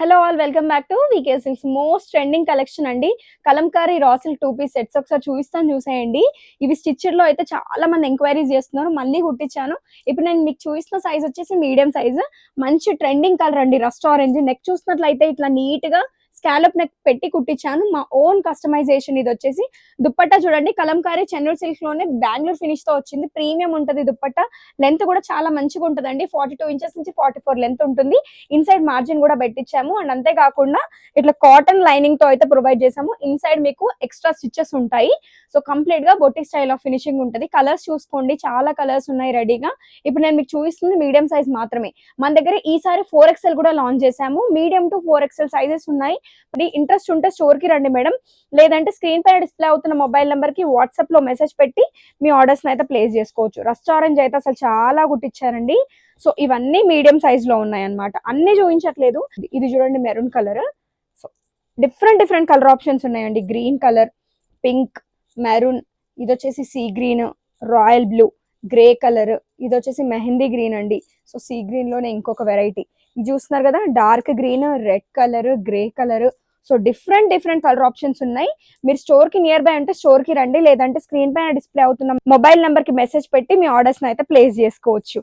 Hello all welcome back to VK Silks most trending collection అండి. Kalamkari రాసిల్ 2 piece sets ఒకసారి చూసేయండి. ఇవి స్టిచ్డ్ లో అయితే చాలా మంది ఎంక్వైరీస్ చేస్తున్నారు. మళ్ళీ కుట్టించాను. ఇప్పుడు నేను మీకు చూపిస్తున్న సైజ్ వచ్చేసి మీడియం సైజ్. మంచి ట్రెండింగ్ కలర్ అండి, రస్ట్ ఆరెంజ్. నెక్ చూసినట్లయితే ఇట్లా నీట్ గా స్కాలప్ నెక్ పెట్టి కుట్టించాను. మా ఓన్ కస్టమైజేషన్. ఇది వచ్చేసి దుప్పట్టా చూడండి, కలంకారీ చెన్నూరు సిల్క్ లోనే బెంగళూరు ఫినిష్ తో వచ్చింది. ప్రీమియం ఉంటది దుప్పట్టా. లెంత్ కూడా చాలా మంచిగా ఉంటదండి. 42 ఇంచెస్ నుంచి 44 లెంత్ ఉంటుంది. ఇన్సైడ్ మార్జిన్ కూడా పెట్టించాము. అండ్ అంతేకాకుండా ఇట్లా కాటన్ లైనింగ్ తో అయితే ప్రొవైడ్ చేసాము. ఇన్సైడ్ మీకు ఎక్స్ట్రా స్టిచెస్ ఉంటాయి. సో కంప్లీట్ గా బొటిక్ స్టైల్ ఆఫ్ ఫినిషింగ్ ఉంటుంది. కలర్స్ చూసుకోండి, చాలా కలర్స్ ఉన్నాయి రెడీగా. ఇప్పుడు నేను మీకు చూపిస్తుంది మీడియం సైజ్ మాత్రమే. మన దగ్గర ఈసారి 4XL కూడా లాంచ్ చేసాము. మీడియం టు 4XL సైజెస్ ఉన్నాయి. మరి ఇంట్రెస్ట్ ఉంటే స్టోర్ కి రండి మేడం, లేదంటే స్క్రీన్ పైన డిస్ప్లే అవుతున్న మొబైల్ నెంబర్ కి వాట్సాప్ లో మెసేజ్ పెట్టి మీ ఆర్డర్స్ అయితే ప్లేస్ చేసుకోవచ్చు. రస్ట్ ఆరెంజ్ అయితే అసలు చాలా కుట్టించారండి. సో ఇవన్నీ మీడియం సైజ్ లో ఉన్నాయి అన్నమాట. అన్ని చూపించట్లేదు. ఇది చూడండి, maroon colour. So different different colour options ఉన్నాయండి. గ్రీన్ కలర్, పింక్, మెరూన్, ఇది వచ్చేసి sea green, royal blue, grey colour, ఇది వచ్చేసి మెహందీ గ్రీన్ అండి. సో సీ గ్రీన్ లోనే ఇంకొక వెరైటీ. ఇది చూస్తున్నారు కదా, dark green, red colour, grey colour. So different different colour options ఉన్నాయి. మీరు స్టోర్ కి నియర్ బై అంటే స్టోర్ కి రండి, లేదంటే స్క్రీన్ పైన డిస్ప్లే అవుతున్న మొబైల్ నెంబర్ కి మెసేజ్ పెట్టి మీ ఆర్డర్స్ అయితే ప్లేస్ చేసుకోవచ్చు.